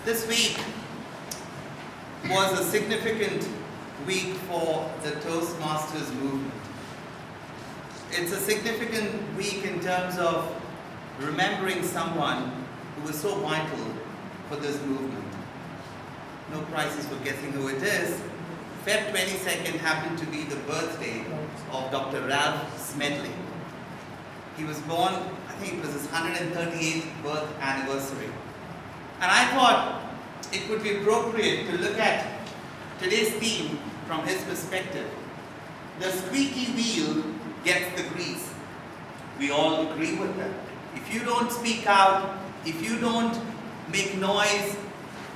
This week was a significant week for the Toastmasters movement. It's a significant week in terms of remembering someone who was so vital for this movement. No prizes for guessing who it is. Feb 22nd happened to be the birthday of Dr. Ralph Smedley. He was born, I think it was his 138th birth anniversary. And I thought it would be appropriate to look at today's theme from his perspective. The squeaky wheel gets the grease. We all agree with that. If you don't speak out, if you don't make noise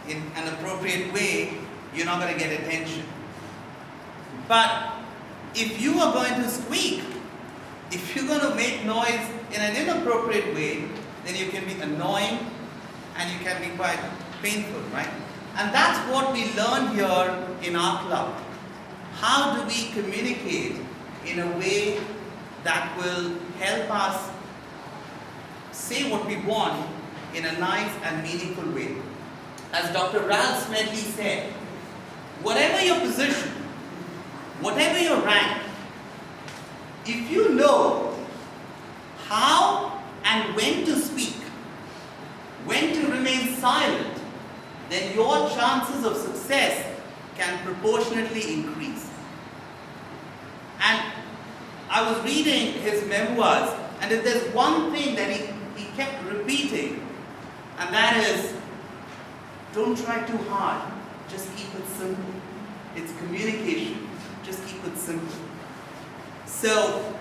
in an appropriate way, you're not going to get attention. But if you are going to squeak, if you're going to make noise in an inappropriate way, then you can be annoying and you can be quite painful, right? And that's what we learn here in our club. How do we communicate in a way that will help us say what we want in a nice and meaningful way? As Dr. Ralph Smedley said, whatever your position, whatever your rank, if you know how and when to speak, when to remain silent, then your chances of success can proportionately increase. And I was reading his memoirs, and if there's one thing that he kept repeating, and that is, don't try too hard, just keep it simple. It's communication, just keep it simple. So,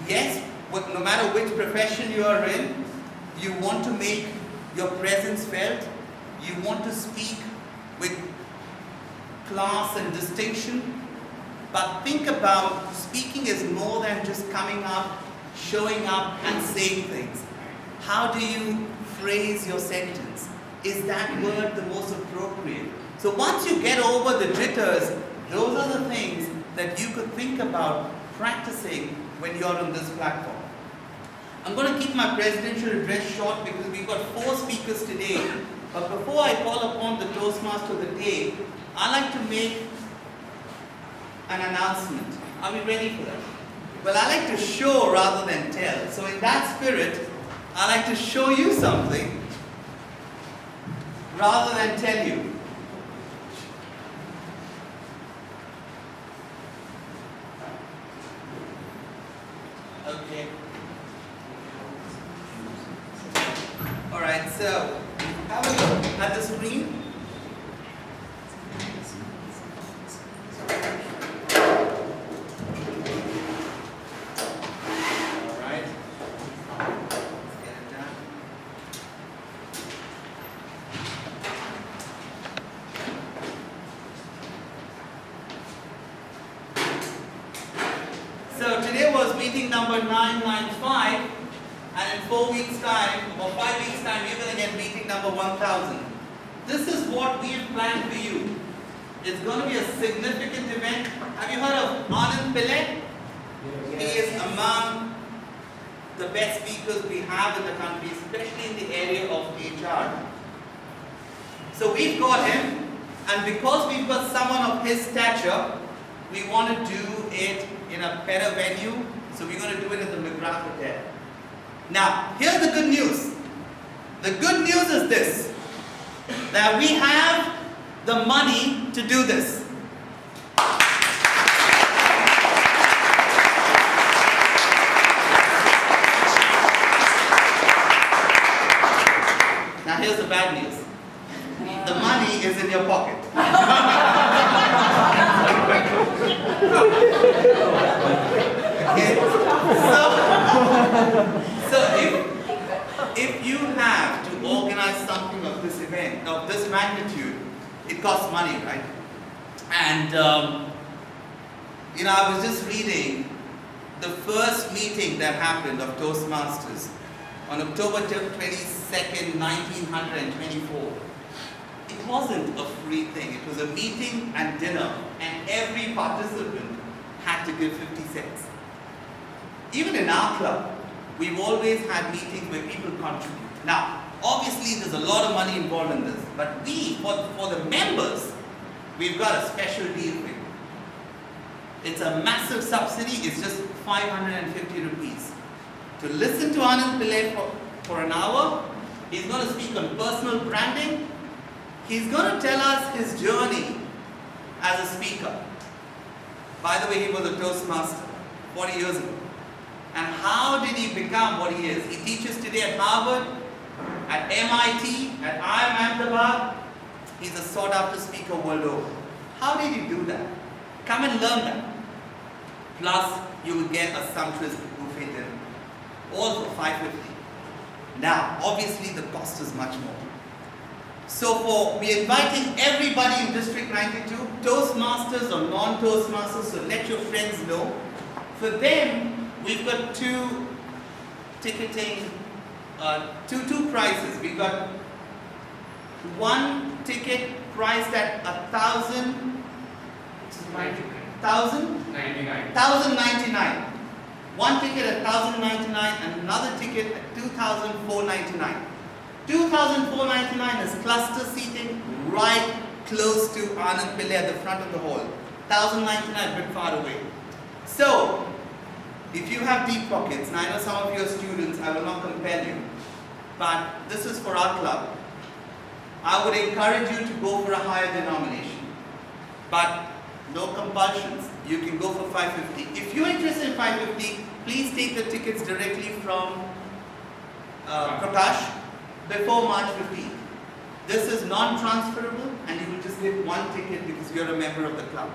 yes, no matter which profession you are in, you want to make your presence felt, you want to speak with class and distinction, but think about speaking is more than just coming up, showing up and saying things. How do you phrase your sentence? Is that word the most appropriate? So once you get over the jitters, those are the things that you could think about practicing when you're on this platform. I'm going to keep my presidential address short because we've got 4 speakers today. But before I call upon the Toastmaster of the day, I'd like to make an announcement. Are we ready for that? Well, I like to show rather than tell. So in that spirit, I like to show you something rather than tell you. Okay. Alright, so have a look at the screen. Alright. Let's get it done. So today was meeting number 995. And in 4 weeks' time, or 5 weeks' time, you're going to get meeting number 1000. This is what we've planned for you. It's going to be a significant event. Have you heard of Anand Pillai? Yes. He is among the best speakers we have in the country, especially in the area of HR. So we've got him, and because we've got someone of his stature, we want to do it in a better venue. So we're going to do it at the McGrath Hotel. Now, here's the good news. The good news is this, that we have the money to do this. Now, here's the bad news. The money is in your pocket. Okay? So if you have to organize something of this event, of this magnitude, it costs money, right? And I was just reading the first meeting that happened of Toastmasters on October 22nd, 1924. It wasn't a free thing. It was a meeting and dinner, and every participant had to give 50 cents. Even in our club, we've always had meetings where people contribute. Now, Obviously, there's a lot of money involved in this, but for the members, we've got a special deal for you. It's a massive subsidy. It's just 550 rupees. To listen to Anand Pillai for an hour, he's going to speak on personal branding. He's going to tell us his journey as a speaker. By the way, he was a Toastmaster 40 years ago. And how did he become what he is? He teaches today at Harvard, at MIT, at IIM Ahmedabad. He's a sought after speaker world over. How did he do that? Come and learn that. Plus, you will get a sumptuous buffet dinner. All for 550. Now, obviously the cost is much more. So we're inviting everybody in District 92, Toastmasters or non-Toastmasters, so let your friends know. For them, we've got two ticketing, two prices. We've got one ticket priced at 1,099. One ticket at 1,099 and another ticket at 2,499. 2,499 is cluster seating right close to Anand Pillai at the front of the hall. 1,099 a bit far away. So, if you have deep pockets, and I know some of your students, I will not compel you, but this is for our club. I would encourage you to go for a higher denomination, but no compulsions. You can go for 550. If you're interested in 550, please take the tickets directly from Prakash before March 15th. This is non-transferable and you will just get one ticket because you're a member of the club.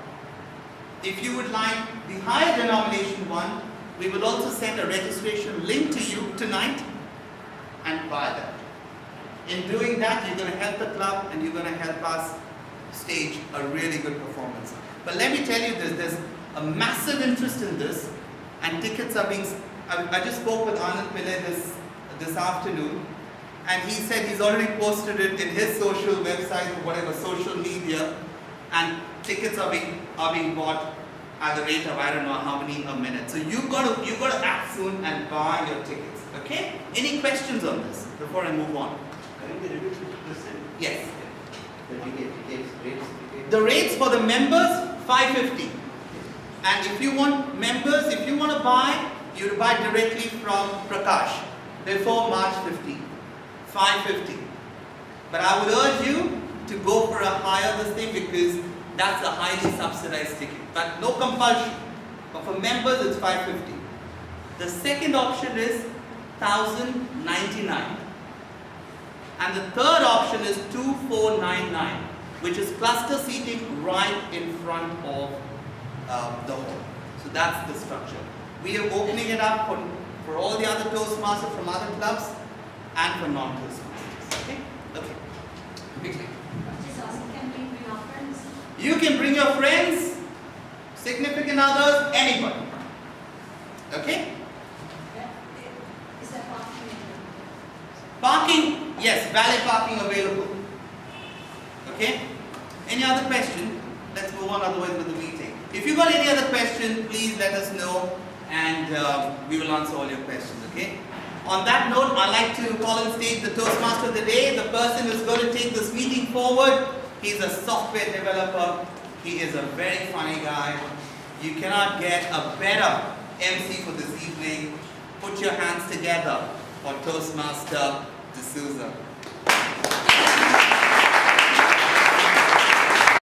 If you would like the higher denomination one, we will also send a registration link to you tonight and buy that. In doing that, you're going to help the club and you're going to help us stage a really good performance. But let me tell you this, there's a massive interest in this and tickets are being, I just spoke with Anand Pillai this afternoon and he said he's already posted it in his social website or whatever, social media, and tickets are being bought at the rate of I don't know how many a minute. So you've got to act soon and buy your tickets. Okay? Any questions on this before I move on? Yes. The rates for the members, 550. And if you want members, if you want to buy, you buy directly from Prakash before March 15. 550. But I would urge you to go for a higher this thing because that's a highly subsidized ticket. But no compulsion. But for members, it's 550. The second option is 1,099. And the third option is 2,499, which is cluster seating right in front of the hall. So that's the structure. We are opening it up for all the other Toastmasters from other clubs and for non-Toastmasters. Okay? Okay. Quickly. Can we bring our friends? You can bring your friends, significant others, anybody. Okay? Is there parking? Parking, yes, valet parking available. Okay? Any other question? Let's move on otherwise with the meeting. If you've got any other question, please let us know and we will answer all your questions, okay? On that note, I'd like to call on stage the Toastmaster of the day, the person who's going to take this meeting forward. He's a software developer. He is a very funny guy. You cannot get a better MC for this evening. Put your hands together for Toastmaster D'Souza.